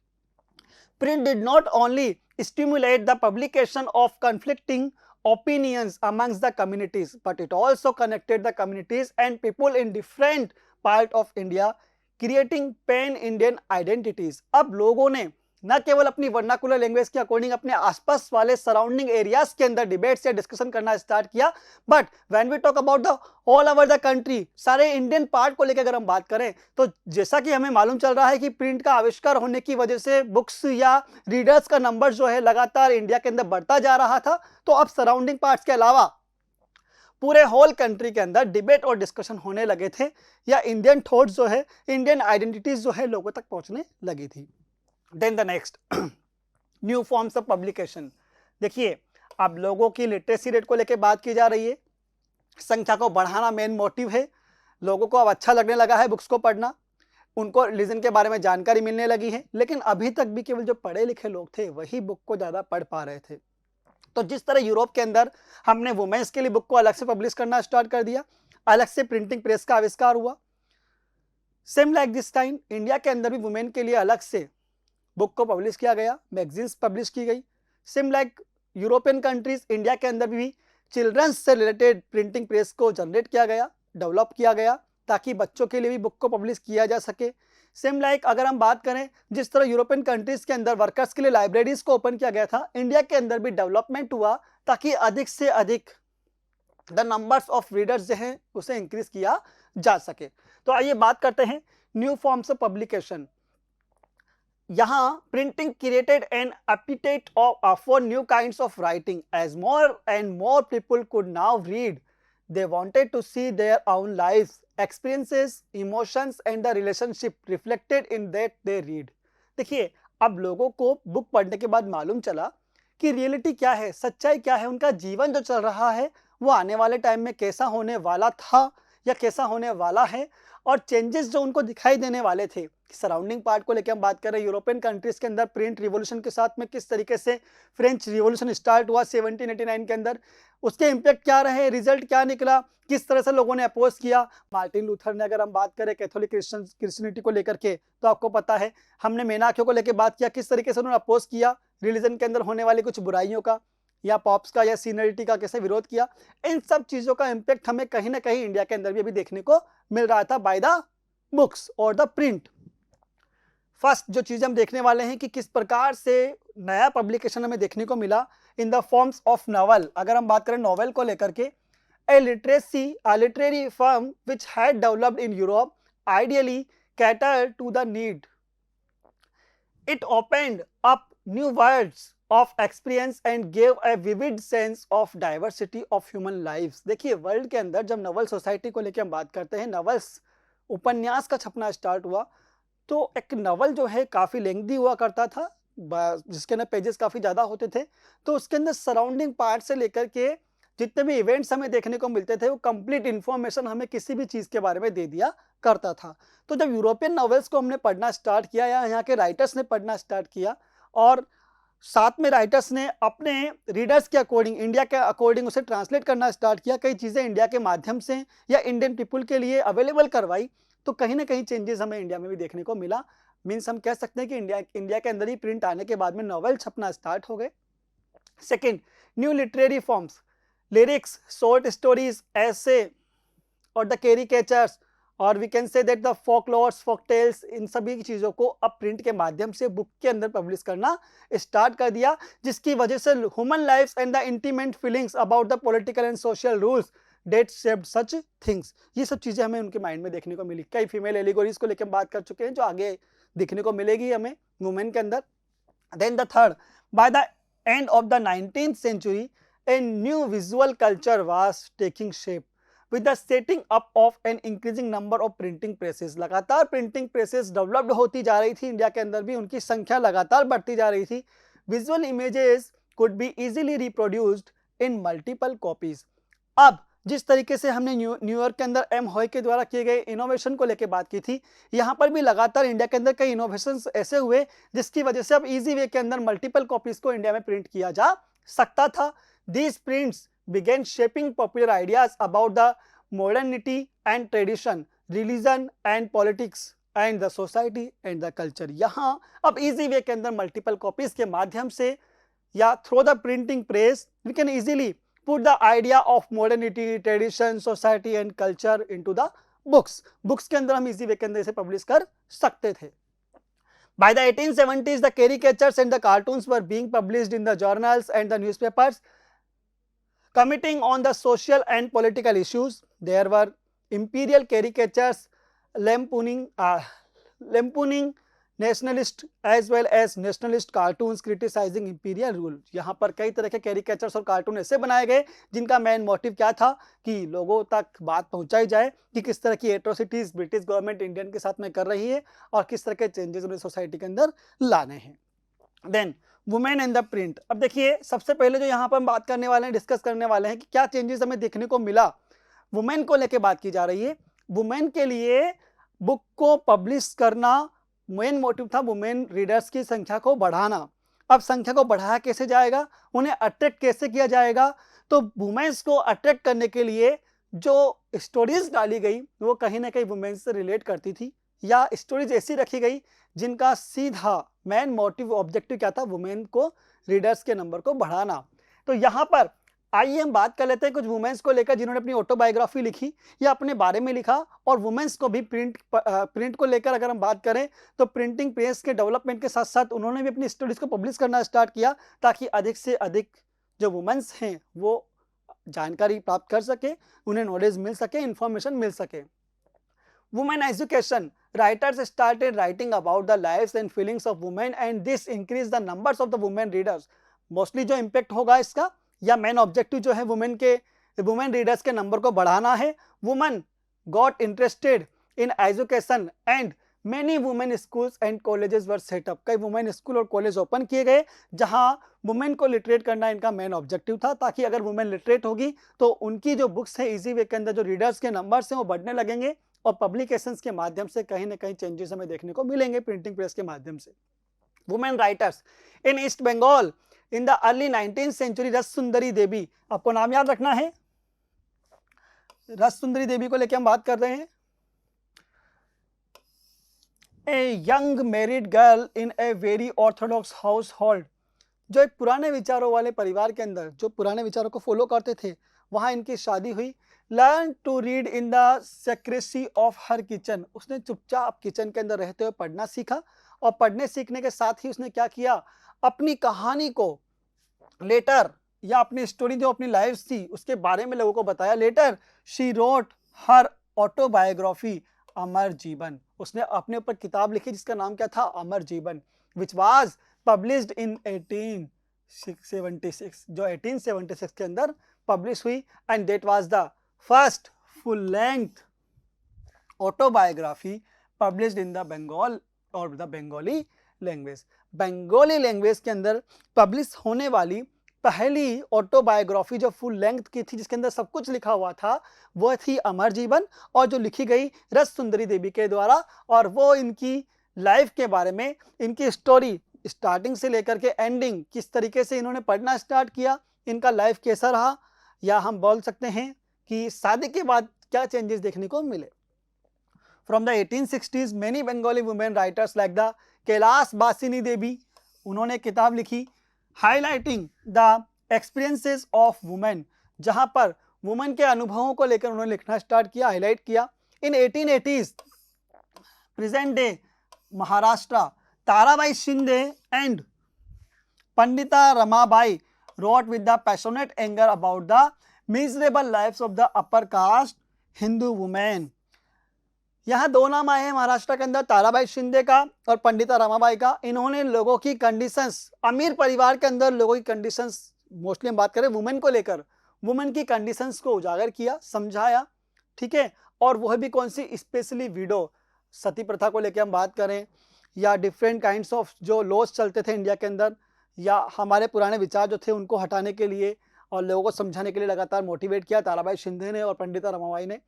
Print did not only stimulate the publication of conflicting opinions amongst the communities, but it also connected the communities and people in different parts of India, creating pan-Indian identities। अब लोगों ने न केवल अपनी vernacular language के according अपने आसपास वाले सराउंडिंग एरियाज के अंदर डिबेट्स या डिस्कशन करना स्टार्ट किया, but when we talk about the all over the country, सारे इंडियन पार्ट को लेकर अगर हम बात करें, तो जैसा कि हमें मालूम चल रहा है कि प्रिंट का आविष्कार होने की वजह से बुक्स या रीडर्स का नंबर जो है लगातार इंडिया के अंदर बढ़ता जा रहा था, तो अब सराउंडिंग पार्ट्स के अलावा पूरे होल कंट्री के अंदर डिबेट और डिस्कशन होने लगे थे, या इंडियन थॉट्स जो है, इंडियन आइडेंटिटीज जो है लोगों तक पहुंचने लगी थी। Then the next, new forms of publication. देखिए, अब लोगों की लिटरेसी रेट को लेकर बात की जा रही है, संख्या को बढ़ाना मेन मोटिव है, लोगों को अब अच्छा लगने लगा है बुक्स को पढ़ना, उनको रिलीजन के बारे में जानकारी मिलने लगी है। लेकिन अभी तक भी केवल जो पढ़े लिखे लोग थे वही बुक को ज़्यादा पढ़ पा रहे थे। तो जिस तरह यूरोप के अंदर हमने वुमेन्स के लिए बुक को अलग से पब्लिश करना स्टार्ट कर दिया, अलग से प्रिंटिंग प्रेस का आविष्कार हुआ, same like this time India के अंदर भी वुमेन के लिए अलग से बुक को पब्लिश किया गया, मैगजीन्स पब्लिश की गई। Same like European countries, India के अंदर भी चिल्ड्रंस से रिलेटेड प्रिंटिंग प्रेस को जनरेट किया गया, डेवलप किया गया, ताकि बच्चों के लिए भी बुक को पब्लिश किया जा सके। सेम लाइक अगर हम बात करें, जिस तरह यूरोपियन कंट्रीज के अंदर वर्कर्स के लिए लाइब्रेरीज को ओपन किया गया था, इंडिया के अंदर भी डेवलपमेंट हुआ ताकि अधिक से अधिक द नंबर्स ऑफ रीडर्स जो हैं उसे इंक्रीज किया जा सके। तो आइए बात करते हैं न्यू फॉर्म्स ऑफ पब्लिकेशन। यहाँ printing created an appetite for new kinds of writing, as more and more people could now read, they wanted to see their own lives, experiences, emotions and the relationship reflected in that they read। देखिए, अब लोगों को book पढ़ने के बाद मालूम चला कि रियलिटी क्या है, सच्चाई क्या है, उनका जीवन जो चल रहा है वो आने वाले टाइम में कैसा होने वाला था या कैसा होने वाला है, और चेंजेस जो उनको दिखाई देने वाले थे। सराउंडिंग पार्ट को लेकर हम बात कर रहे हैं, यूरोपियन कंट्रीज के अंदर प्रिंट रिवॉल्यूशन के साथ में किस तरीके से फ्रेंच रिवॉल्यूशन स्टार्ट हुआ 1789 के अंदर, उसके इम्पैक्ट क्या रहे, रिजल्ट क्या निकला, किस तरह से लोगों ने अपोज किया। मार्टिन लूथर ने, अगर हम बात करें कैथोलिक क्रिश्चियनिटी को लेकर के, तो आपको पता है हमने मेनाक्यों को लेकर बात किया, किस तरीके से उन्होंने अपोज किया रिलीजन के अंदर होने वाली कुछ बुराइयों का, या पॉप्स का या सीनियरिटी का कैसे विरोध किया। इन सब चीज़ों का इम्पैक्ट हमें कहीं ना कहीं इंडिया के अंदर भी अभी देखने को मिल रहा था बाय द बुक्स और द प्रिंट। फर्स्ट जो चीज़ हम देखने वाले हैं कि किस प्रकार से नया पब्लिकेशन हमें देखने को मिला in the forms of novel. अगर हम बात करें नॉवेल को लेकर के, a literary form which had developed in Europe ideally cater to the need, it opened up new worlds of experience and gave a vivid sense of diversity of human lives। देखिए, world के अंदर जब Naval society को लेकर हम बात करते हैं, नवल्स उपन्यास का छपना स्टार्ट हुआ, तो एक नॉवल जो है काफ़ी लेंथी हुआ करता था, जिसके अंदर पेजेस काफ़ी ज़्यादा होते थे, तो उसके अंदर सराउंडिंग पार्ट से लेकर के जितने भी इवेंट्स हमें देखने को मिलते थे वो कंप्लीट इन्फॉर्मेशन हमें किसी भी चीज़ के बारे में दे दिया करता था। तो जब यूरोपियन नॉवेल्स को हमने पढ़ना स्टार्ट किया या यहाँ के राइटर्स ने पढ़ना स्टार्ट किया और साथ में राइटर्स ने अपने रीडर्स के अकॉर्डिंग, इंडिया के अकॉर्डिंग उसे ट्रांसलेट करना स्टार्ट किया, कई चीज़ें इंडिया के माध्यम से या इंडियन पीपल के लिए अवेलेबल करवाई, तो कहीं ना कहीं चेंजेस हमें इंडिया में भी देखने को मिला। मीन्स हम कह सकते हैं कि इंडिया के अंदर ही प्रिंट आने के बाद में नॉवेल छपना स्टार्ट हो गए। Second, new literary forms, lyrics, short stories, ऐसे और द कैरिकेचर्स और we can say that the folklores, folk tales, इन सभी चीज़ों को अब प्रिंट के माध्यम से बुक के अंदर पब्लिश करना स्टार्ट कर दिया, जिसकी वजह से human lifes and the intimate feelings about the political and social rules that shaped such things, ये सब चीज़ें हमें उनके माइंड में देखने को मिली। कई फीमेल एलिगोरीज को लेकर बात कर चुके हैं जो आगे देखने को मिलेगी हमें वुमेन के अंदर। Then the third, by the end of the 19th century a new visual culture was taking shape with the setting up of an increasing number of printing presses। लगातार प्रिंटिंग प्रेसेस डेवलप्ड होती जा रही थी, India के अंदर भी उनकी संख्या लगातार बढ़ती जा रही थी। Visual images could be easily reproduced in multiple copies. अब जिस तरीके से हमने न्यूयॉर्क के अंदर एम हॉय के द्वारा किए गए इनोवेशन को लेकर बात की थी, यहाँ पर भी लगातार इंडिया के अंदर कई इनोवेशंस ऐसे हुए जिसकी वजह से अब इजी वे के अंदर मल्टीपल कॉपीज को इंडिया में प्रिंट किया जा सकता था। These prints began shaping popular ideas about the modernity and tradition, religion and politics and the society and the culture। यहाँ अब easy way के अंदर multiple copies के माध्यम से या through the printing press we can easily put the idea of modernity, tradition, society and culture into the books। books के अंदर हम easy way के अंदर इसे publish कर सकते थे। By the 1870s, the caricatures and the cartoons were being published in the journals and the newspapers, commenting on the social and political issues. There were imperial caricatures lampooning nationalist as well as nationalist cartoons criticizing imperial rule। यहाँ पर कई तरह के caricatures और cartoon ऐसे बनाए गए जिनका मेन मोटिव क्या था कि लोगों तक बात पहुंचाई जाए कि किस तरह की एट्रोसिटीज ब्रिटिश गवर्नमेंट इंडियन के साथ में कर रही है और किस तरह के चेंजेस उन्हें सोसाइटी के अंदर लाने हैं। Then women and the print. अब देखिए सबसे पहले जो यहाँ पर हम बात करने वाले हैं, डिस्कस करने वाले हैं कि क्या चेंजेस हमें देखने को मिला, वुमेन को लेके बात की जा रही है। वुमेन के लिए बुक को पब्लिश करना मेन मोटिव था वुमेन रीडर्स की संख्या को बढ़ाना। अब संख्या को बढ़ाया कैसे जाएगा, उन्हें अट्रैक्ट कैसे किया जाएगा, तो वुमेन्स को अट्रैक्ट करने के लिए जो स्टोरीज डाली गई वो कहीं ना कहीं वुमेन्स से रिलेट करती थी या स्टोरीज ऐसी रखी गई जिनका सीधा मेन मोटिव ऑब्जेक्टिव क्या था, वुमेन को रीडर्स के नंबर को बढ़ाना। तो यहाँ पर आइए हम बात कर लेते हैं कुछ वुमेन्स को लेकर जिन्होंने अपनी ऑटोबायोग्राफी लिखी या अपने बारे में लिखा, और वुमेन्स को भी प्रिंट को लेकर अगर हम बात करें तो प्रिंटिंग प्रेस के डेवलपमेंट के साथ साथ उन्होंने भी अपनी स्टोरीज को पब्लिश करना स्टार्ट किया ताकि अधिक से अधिक जो वुमेन्स हैं वो जानकारी प्राप्त कर सके, उन्हें नॉलेज मिल सके, इंफॉर्मेशन मिल सके। Women education, writers started writing about the lives and feelings of women and this increased the numbers of the women readers। Mostly जो इम्पैक्ट होगा इसका या मेन ऑब्जेक्टिव जो है वुमेन रीडर्स के नंबर को बढ़ाना है। Women got interested in education and many women schools and colleges were set up. कई वुमेन स्कूल और कॉलेज ओपन किए गए जहां वुमेन को लिटरेट करना इनका मेन ऑब्जेक्टिव था, ताकि अगर वुमेन लिटरेट होगी तो उनकी जो बुक्स है इजी वे के अंदर जो रीडर्स के नंबर्स हैं वो बढ़ने लगेंगे और पब्लिकेशंस के माध्यम से कहीं ना कहीं चेंजेस हमें देखने को मिलेंगे प्रिंटिंग प्रेस के माध्यम से। Women writers in east Bengal in the early 19th century, रस सुंदरी देवी, आपको नाम याद रखना है, रस सुंदरी देवी को लेकर हम बात कर रहे हैं। A young married girl in a very Orthodox house hold, जो एक पुराने विचारों वाले परिवार के अंदर जो पुराने विचारों को फॉलो करते थे वहां इनकी शादी हुई। Learn to read in the secrecy of her kitchen, उसने चुपचाप किचन के अंदर रहते हुए पढ़ना सीखा और पढ़ने सीखने के साथ ही उसने क्या किया, अपनी कहानी को लेटर या अपनी स्टोरी जो अपनी लाइफ थी उसके बारे में लोगों को बताया। Later she wrote her autobiography Amar Jiban, उसने अपने ऊपर किताब लिखी जिसका नाम क्या था, अमर जीवन, विच वाज पब्लिश्ड इन 1876, जो 1876 के अंदर पब्लिश हुई and that was the first full length autobiography published in the Bengal और the Bengali language. Bengali language के अंदर पब्लिश होने वाली पहली ऑटोबायोग्राफी जो फुल लेंथ की थी, जिसके अंदर सब कुछ लिखा हुआ था, वो थी अमर जीवन, और जो लिखी गई रस सुंदरी देवी के द्वारा, और वो इनकी लाइफ के बारे में, इनकी स्टोरी स्टार्टिंग से लेकर के एंडिंग, किस तरीके से इन्होंने पढ़ना स्टार्ट किया, इनका लाइफ कैसा रहा, या हम बोल सकते हैं कि शादी के बाद क्या चेंजेस देखने को मिले। From the 1860s many Bengali women writers like the Kailash Basini Devi, उन्होंने किताब लिखी highlighting the experiences of women, जहां पर वुमेन के अनुभवों को लेकर उन्होंने लिखना स्टार्ट किया, हाईलाइट किया। इन 1880s present day Maharashtra, Tarabai Shinde and Pandita Ramabai wrote with the passionate anger about the miserable lives of the upper caste Hindu women। यहाँ दो नाम आए हैं महाराष्ट्र के अंदर, ताराबाई शिंदे का और पंडिता रमाबाई का। इन्होंने लोगों की कंडीशंस, अमीर परिवार के अंदर लोगों की कंडीशंस, मोस्टली हम बात करें वुमेन को लेकर, वुमेन की कंडीशंस को उजागर किया, समझाया, ठीक है। और वह भी कौन सी, स्पेशली विडो, सती प्रथा को लेकर हम बात करें, या डिफरेंट काइंड्स ऑफ जो लॉज चलते थे इंडिया के अंदर, या हमारे पुराने विचार जो थे उनको हटाने के लिए और लोगों को समझाने के लिए लगातार मोटिवेट किया ताराबाई शिंदे ने और पंडिता रमाबाई ने।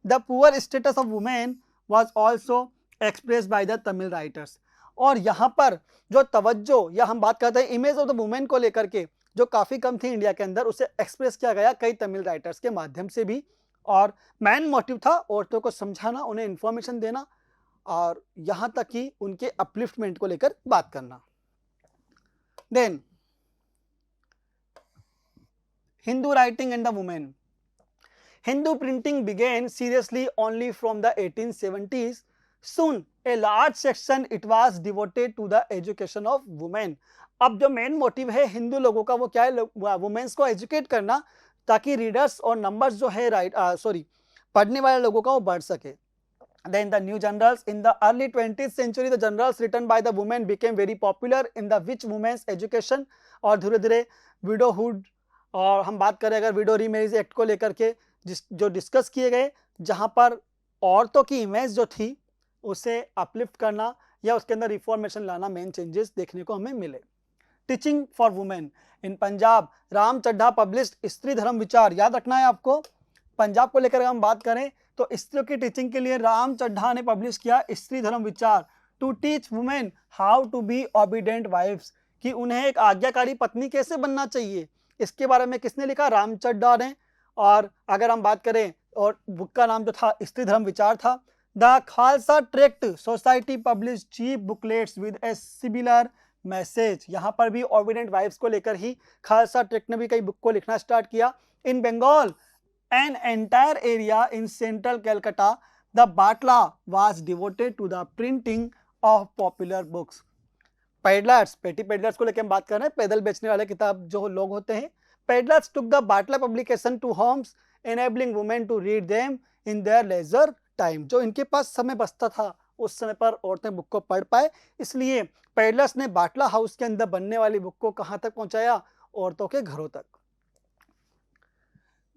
The poor status of women was also expressed by the Tamil writers. और यहाँ पर जो तवज्जो, या हम बात करते हैं इमेज ऑफ द वुमेन को लेकर के, जो काफ़ी कम थी इंडिया के अंदर, उसे एक्सप्रेस किया गया कई तमिल राइटर्स के माध्यम से भी। और मेन मोटिव था औरतों को समझाना, उन्हें इंफॉर्मेशन देना, और यहाँ तक कि उनके अपलिफ्टमेंट को लेकर बात करना। Then Hindu writing and the women. Hindu printing began seriously only from the 1870s. Soon, a large section it was devoted to the education of women. अब जो मेन मोटिव है हिंदू लोगों का वो क्या है, वुमेन्स को एजुकेट करना, ताकि रीडर्स और नंबर्स जो है पढ़ने वाले लोगों का वो बढ़ सके। Then the new journals in the early 20th century, the journals written by the women became very popular in the which women's education, और धीरे धीरे विडोहुड, और हम बात करें अगर विडो रीमैरिज एक्ट को लेकर के जो डिस्कस किए गए, जहां पर औरतों की इमेज जो थी उसे अपलिफ्ट करना या उसके अंदर रिफॉर्मेशन लाना, मेन चेंजेस देखने को हमें मिले। Teaching for women in Punjab, Ram Chaddha published Stri Dharm विचार। याद रखना है आपको, पंजाब को लेकर हम बात करें तो स्त्रियों की टीचिंग के लिए राम चड्ढा ने पब्लिश किया Stri Dharm Vichar, to teach women how to be obedient wifes, कि उन्हें एक आज्ञाकारी पत्नी कैसे बनना चाहिए। इसके बारे में किसने लिखा, राम चड्ढा ने। और अगर हम बात करें, और बुक का नाम जो था स्त्री धर्म विचार था। The Khalsa tract society publish cheap booklets with a similar message, यहाँ पर भी ओबीडेंट वाइफ्स को लेकर ही खालसा ट्रैक्ट ने भी कई बुक को लिखना स्टार्ट किया। In Bengal an entire area in central Calcutta the Battala was devoted to the printing of popular books. Peddlers, petty peddlers को लेकर हम बात कर रहे हैं, पैदल बेचने वाले किताब जो लोग होते हैं। Peddlers took the Batla publication to homes, enabling women to read them in their leisure time। जो इनके पास समय बचता था उस समय पर औरतें बुक को पढ़ पाए, इसलिए पेडलर्स ने बाटला हाउस के अंदर बनने वाली बुक को कहां तक पहुंचाया, औरतों के घरों तक।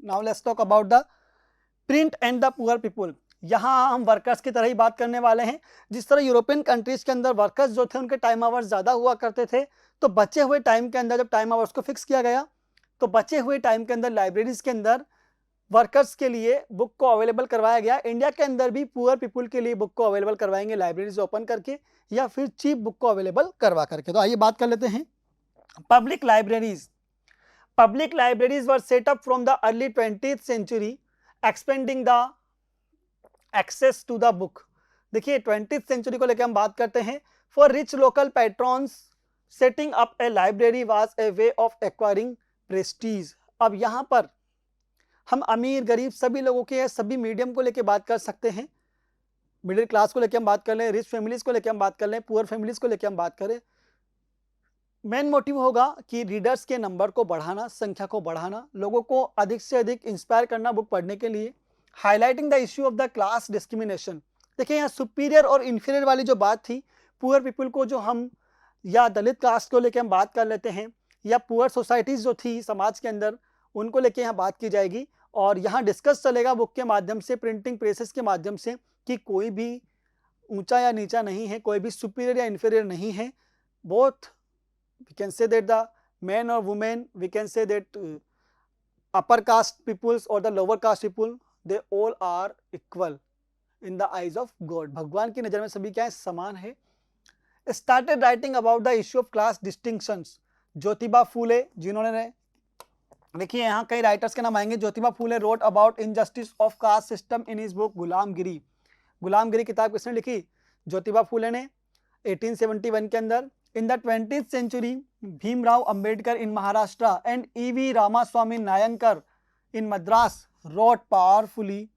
Now let's talk about the print and the poor people. यहाँ हम वर्कर्स की तरह ही बात करने वाले हैं। जिस तरह यूरोपियन कंट्रीज के अंदर वर्कर्स जो थे उनके टाइम आवर्स ज़्यादा हुआ करते थे, तो बचे हुए टाइम के अंदर जब टाइम आवर्स को फिक्स किया गया, तो बचे हुए टाइम के अंदर लाइब्रेरीज के अंदर वर्कर्स के लिए बुक को अवेलेबल करवाया गया। इंडिया के अंदर भी पुअर पीपुल के लिए बुक को अवेलेबल करवाएंगे लाइब्रेरीज ओपन करके, या फिर चीप बुक को अवेलेबल करवा करके। तो आइए बात कर लेते हैं public libraries. Public libraries were set up from the early 20th century, expanding the access to the book. देखिए 20th सेंचुरी को लेकर हम बात करते हैं। For rich local patrons setting up a library was a way of acquiring prestige. अब यहाँ पर हम अमीर गरीब सभी लोगों के, सभी मीडियम को लेकर बात कर सकते हैं। मिडिल क्लास को लेकर हम बात कर लें, रिच फैमिलीज को लेकर हम बात कर लें, पुअर फैमिलीज को लेकर हम बात करें। मेन मोटिव होगा कि रीडर्स के नंबर को बढ़ाना, संख्या को बढ़ाना, लोगों को अधिक से अधिक इंस्पायर करना बुक पढ़ने के लिए। Highlighting the issue of the class discrimination. देखिए यहाँ सुपीरियर और इन्फीरियर वाली जो बात थी, पुअर पीपल को जो हम, या दलित कास्ट को लेकर हम बात कर लेते हैं, या पुअर सोसाइटीज़ जो थी समाज के अंदर, उनको लेके यहाँ बात की जाएगी। और यहाँ डिस्कस चलेगा बुक के माध्यम से, प्रिंटिंग प्रेसेस के माध्यम से, कि कोई भी ऊंचा या नीचा नहीं है, कोई भी सुपीरियर या इन्फीरियर नहीं है. Both we can say that the man और women, we can say that upper caste peoples or the lower caste people, they all are equal in the eyes of God. भगवान की नजर में सभी क्या है, समान है. Started writing about the issue of class distinctions. Jyotiba Phule, जिन्होंने, देखिए यहाँ कई राइटर्स के नाम आएंगे. Jyotiba Phule wrote about injustice of caste system in his book गुलामगिरी. गुलामगिरी किताब किसने लिखी? ज्योतिबा फूले ने 1871 के अंदर. In the 20th century, Bhimrao Ambedkar in Maharashtra and E.V. Ramaswamy Nayankar in Madras wrote powerfully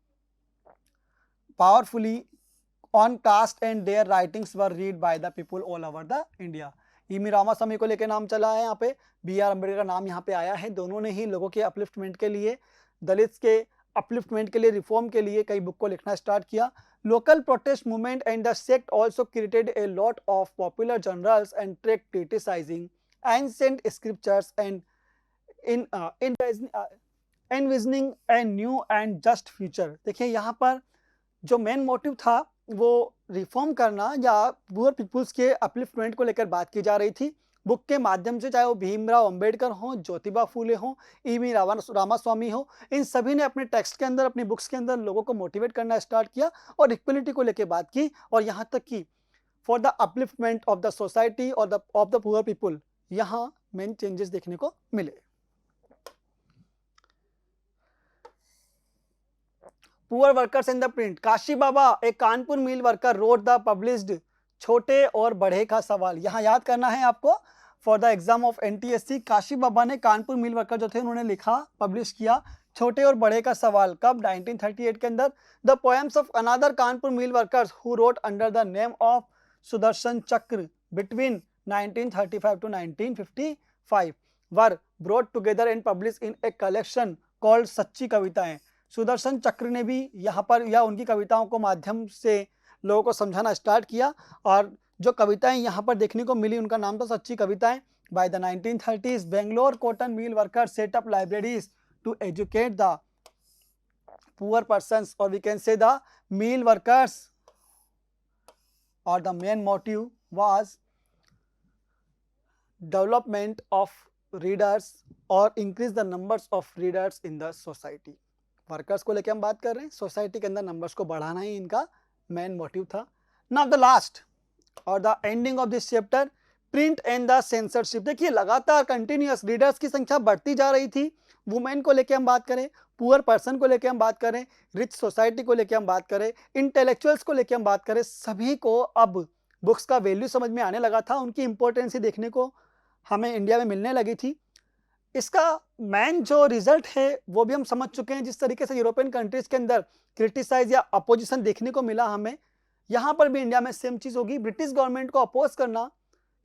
on caste, and their writings were read by the people all over the India. E.V. Ramaswamy को लेकर नाम चला है यहाँ पे, B.R. Ambedkar का नाम यहाँ पे आया है. दोनों ने ही लोगों के अपलिफ्टमेंट के लिए, दलित के अपलिफ्टमेंट के लिए, रिफॉर्म के लिए कई बुक को लिखना स्टार्ट किया. Local protest movement and the sect also created a lot of popular journals and tract criticizing ancient scriptures and envisioning a new and just future. देखिए यहाँ पर जो मेन मोटिव था वो रिफॉर्म करना या पुअर पीपुल्स के अपलिफ्टमेंट को लेकर बात की जा रही थी बुक के माध्यम से, चाहे वो भीमराव अंबेडकर हो, ज्योतिबा फूले हो, ई.वी. रामास्वामी हो. इन सभी ने अपने टेक्स्ट के अंदर, अपनी बुक्स के अंदर लोगों को मोटिवेट करना स्टार्ट किया और इक्वलिटी को लेकर बात की, और यहाँ तक कि for the upliftment of the society और ऑफ द पुअर पीपुल, यहाँ मेन चेंजेस देखने को मिले. Poor workers in the print. Kashi Baba, एक Kanpur mill worker, wrote the published छोटे और बड़े का सवाल. यहाँ याद करना है आपको for the exam of NTSC. Kashi Baba ने कानपुर मिल वर्कर जो थे उन्होंने लिखा, पब्लिश किया छोटे और बड़े का सवाल. कब? 1938 के अंदर. The poems of another Kanpur mill workers who wrote under the name of Sudarshan Chakra between 1935 to 1955 were brought together and publish in a collection called Sachchi Kavitayen. Sudarshan चक्र ने भी यहाँ पर या उनकी कविताओं को माध्यम से लोगों को समझाना स्टार्ट किया, और जो कविताएं यहाँ पर देखने को मिली उनका नाम था Sachchi Kavitayen. By the 1930s, Bangalore cotton mill workers set up libraries to educate the poor persons, और we can say the mill workers, और the main motive was development of readers और increase the numbers of readers in the society. Workers को लेकर हम बात कर रहे हैं, सोसाइटी के अंदर नंबर्स को बढ़ाना ही इनका मेन मोटिव था. नाउ द लास्ट और the ending of this chapter, print and the censorship. देखिए लगातार कंटिन्यूअस रीडर्स की संख्या बढ़ती जा रही थी. वुमेन को लेकर हम बात करें, पुअर पर्सन को लेकर हम बात करें, रिच सोसाइटी को लेकर हम बात करें, इंटेलेक्चुअल्स को लेकर हम बात करें, सभी को अब बुक्स का वैल्यू समझ में आने लगा था. उनकी इंपॉर्टेंस ही देखने को हमें इंडिया में मिलने लगी थी. इसका मेन जो रिजल्ट है वो भी हम समझ चुके हैं. जिस तरीके से यूरोपियन कंट्रीज के अंदर क्रिटिसाइज या अपोजिशन देखने को मिला हमें, यहाँ पर भी इंडिया में सेम चीज होगी. ब्रिटिश गवर्नमेंट को अपोज करना,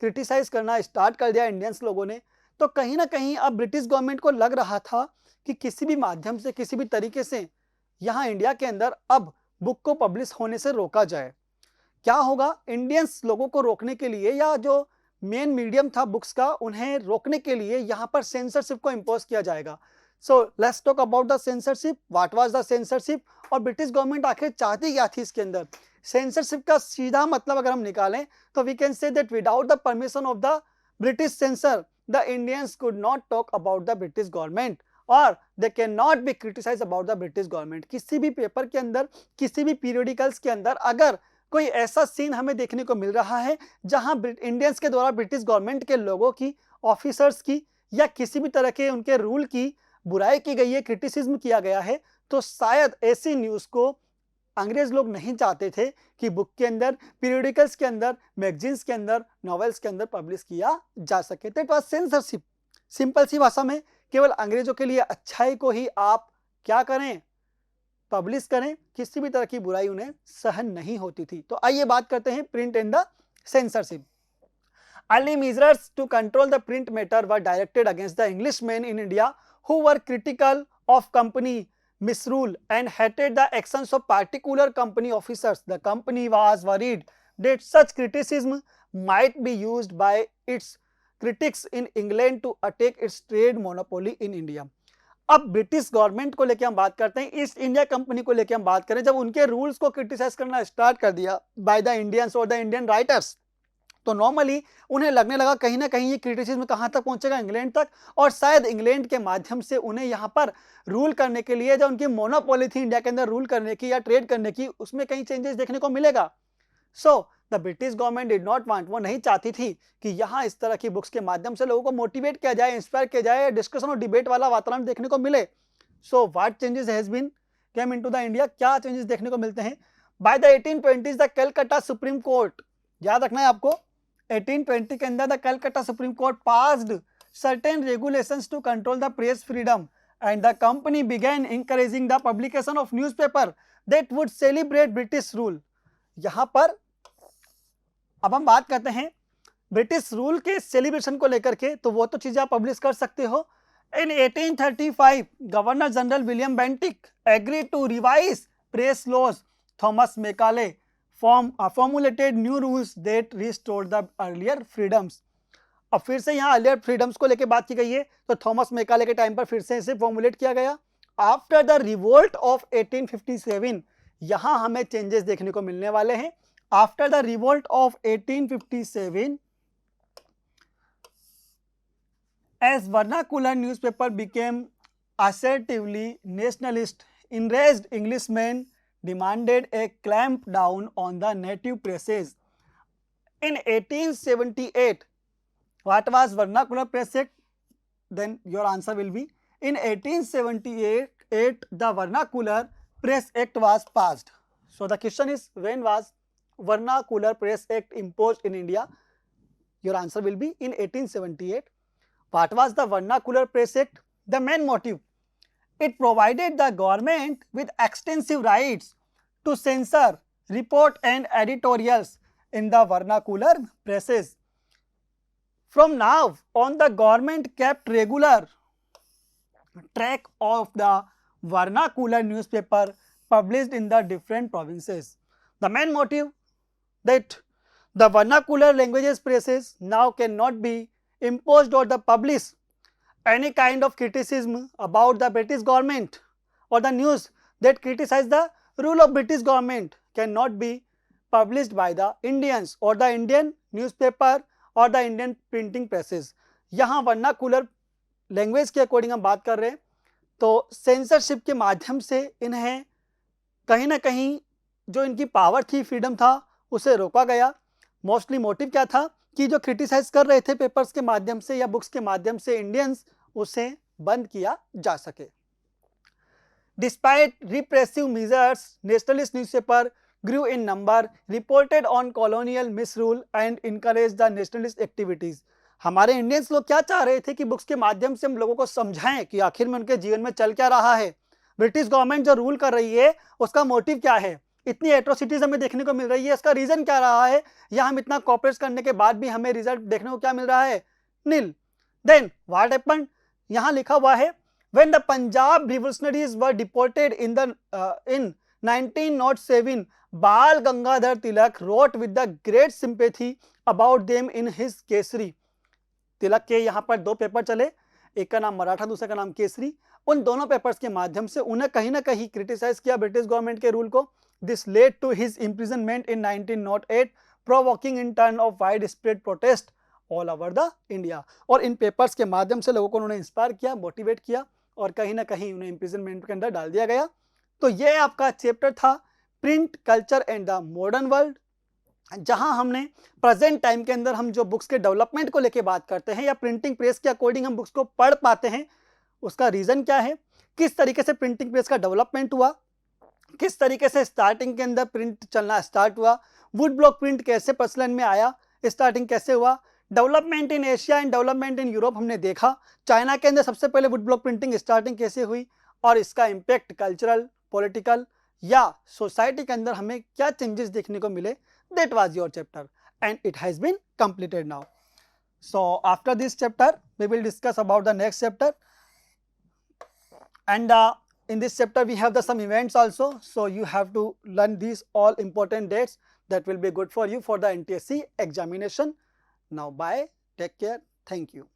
क्रिटिसाइज करना स्टार्ट कर दिया इंडियंस लोगों ने. तो कहीं ना कहीं अब ब्रिटिश गवर्नमेंट को लग रहा था कि किसी भी माध्यम से, किसी भी तरीके से यहाँ इंडिया के अंदर अब बुक को पब्लिश होने से रोका जाए. क्या होगा? इंडियंस लोगों को रोकने के लिए, या जो मेन मीडियम था बुक्स का, उन्हें रोकने के लिए यहाँ पर सेंसरशिप को इम्पोज किया जाएगा. सो let's talk about the censorship. What was the censorship, और ब्रिटिश गवर्नमेंट आखिर चाहती क्या थी इसके अंदर? सेंसरशिप का सीधा मतलब अगर हम निकालें तो we can say that without the permission of the British censor, the Indians could not talk about the British government, और they can not be criticize about the British government. किसी भी पेपर के अंदर, किसी भी पीरियडिकल्स के अंदर अगर कोई ऐसा सीन हमें देखने को मिल रहा है जहां इंडियंस के द्वारा ब्रिटिश गवर्नमेंट के लोगों की, ऑफिसर्स की, या किसी भी तरह के उनके रूल की बुराई की गई है, क्रिटिसिज्म किया गया है, तो शायद ऐसी न्यूज़ को अंग्रेज लोग नहीं चाहते थे कि बुक के अंदर, पीरियडिकल्स के अंदर, मैगजीन्स के अंदर, नॉवेल्स के अंदर पब्लिश किया जा सके. तो इट वाज सेंसरशिप. सिंपल सी भाषा में केवल अंग्रेजों के लिए अच्छाई को ही आप क्या करें, पब्लिश करें, किसी भी तरह की बुराई उन्हें सहन नहीं होती थी. तो आइए बात करते हैं print and the censorship. Early measures to control the print matter were directed against the Englishmen in India who were critical of company misrule and hated the actions of particular company officers. The company was worried that such criticism might be used by its critics in England to attack its trade monopoly in India. अब British government को लेकर हम बात करते हैं, east India company को लेकर हम बात करें, जब उनके रूल्स को क्रिटिसाइज करना स्टार्ट कर दिया बाय द इंडियंस और द इंडियन राइटर्स, तो नॉर्मली उन्हें लगने लगा कहीं ना कहीं ये क्रिटिसिज्म कहाँ तक पहुंचेगा, इंग्लैंड तक, और शायद इंग्लैंड के माध्यम से उन्हें यहाँ पर रूल करने के लिए, जो उनकी मोनोपोली थी इंडिया के अंदर रूल करने की या ट्रेड करने की, उसमें कई चेंजेस देखने को मिलेगा। So the British government did not want, वो नहीं चाहती थी कि यहाँ इस तरह की बुक्स के माध्यम से लोगों को मोटिवेट किया जाए, इंस्पायर किया जाए, डिस्कशन और डिबेट वाला वातावरण देखने को मिले। So what changes has been came into the India, क्या चेंजेस देखने को मिलते हैं? By the 1820s the Calcutta supreme court, याद रखना है आपको, 1820 के अंदर the Calcutta supreme court passed certain regulations to control the press freedom and the company began encouraging the publication of newspaper that would celebrate British rule. यहाँ पर अब हम बात करते हैं ब्रिटिश रूल के सेलिब्रेशन को लेकर के, तो वो तो चीजें आप पब्लिश कर सकते हो। In 1835 governor general William Bentinck agree to revise press laws, Thomas Macaulay formulated new rules that restored the earlier freedoms। अब फिर से यहाँ अर्लियर फ्रीडम्स को लेकर बात की गई है, तो थॉमस मेकाले के टाइम पर फिर से इसे फॉर्मुलेट किया गया। आफ्टर द रिवोल्ट ऑफ 1857 यहाँ हमें चेंजेस देखने को मिलने वाले हैं। After the revolt of 1857 as vernacular newspaper became assertively nationalist, enraged Englishmen demanded a clamp down on the native presses। In 1878, what was Vernacular Press Act? Then your answer will be in 1878 the Vernacular Press Act was passed। So the question is, when was Vernacular Press Act imposed in India? Your answer will be in 1878। What was the Vernacular Press Act? The main motive, it provided the government with extensive rights to censor, report and editorials in the vernacular presses। From now on, the government kept regular track of the vernacular newspaper published in the different provinces। The main motive, that the vernacular languages presses now cannot be imposed or the publish any kind of criticism about the British government, or the news that criticize the rule of British government cannot be published by the Indians or the Indian newspaper और the Indian printing presses. यहाँ vernacular language के according हम बात कर रहे हैं, तो censorship के माध्यम से इन्हें कहीं ना कहीं जो इनकी पावर थी, फ्रीडम था, उसे रोका गया। मोस्टली मोटिव क्या था कि जो क्रिटिसाइज कर रहे थे पेपर्स के माध्यम से या बुक्स के माध्यम से इंडियंस, उसे बंद किया जा सके। Despite repressive measures, nationalist newspaper grew in number, reported on colonial misrule and encouraged the nationalist activities। हमारे इंडियंस लोग क्या चाह रहे थे कि बुक्स के माध्यम से हम लोगों को समझाएं कि आखिर में उनके जीवन में चल क्या रहा है, ब्रिटिश गवर्नमेंट जो रूल कर रही है उसका मोटिव क्या है, इतनी एट्रोसिटीज हमें देखने को मिल रही है, इसका रीजन क्या रहा है, या हम इतना कॉपरेट करने के बाद भी हमें रिजल्ट देखने को क्या मिल रहा है, नील। देन व्हाट हैपेंड, यहाँ लिखा हुआ है, when the Punjab revolutionaries were deported in 1907, बाल Gangadhar Tilak wrote with the great sympathy about them in his Kesari. तिलक के यहाँ पर दो पेपर चले, एक का नाम मराठा, दूसरे का नाम केसरी। उन दोनों पेपर्स के माध्यम से उन्हें कहीं ना कहीं क्रिटिसाइज किया ब्रिटिश गवर्नमेंट के रूल को। This led to his imprisonment in 1908, provoking in turn of widespread protest all over the India. और इन पेपर्स के माध्यम से लोगों को उन्होंने इंस्पायर किया, मोटिवेट किया, और कहीं ना कहीं उन्हें इम्प्रिजनमेंट के अंदर डाल दिया गया। तो ये आपका चैप्टर था print culture and the modern world, जहां हमने प्रेजेंट टाइम के अंदर हम जो बुक्स के डेवलपमेंट को लेके बात करते हैं या प्रिंटिंग प्रेस के अकॉर्डिंग हम बुक्स को पढ़ पाते हैं, उसका रीजन क्या है, किस तरीके से प्रिंटिंग प्रेस का डेवलपमेंट हुआ, किस तरीके से स्टार्टिंग के अंदर प्रिंट चलना स्टार्ट हुआ, वुड ब्लॉक प्रिंट कैसे प्रचलन में आया, स्टार्टिंग कैसे हुआ, development in Asia and development in Europe हमने देखा, चाइना के अंदर सबसे पहले वुड ब्लॉक प्रिंटिंग स्टार्टिंग कैसे हुई, और इसका इम्पैक्ट कल्चरल, पॉलिटिकल या सोसाइटी के अंदर हमें क्या चेंजेस देखने को मिले। That was your chapter and it has been completed now. So after this chapter we will discuss about the next chapter, and in this chapter we have the some events also, so you have to learn these all important dates that will be good for you for the NTSC examination. Now bye, take care, thank you.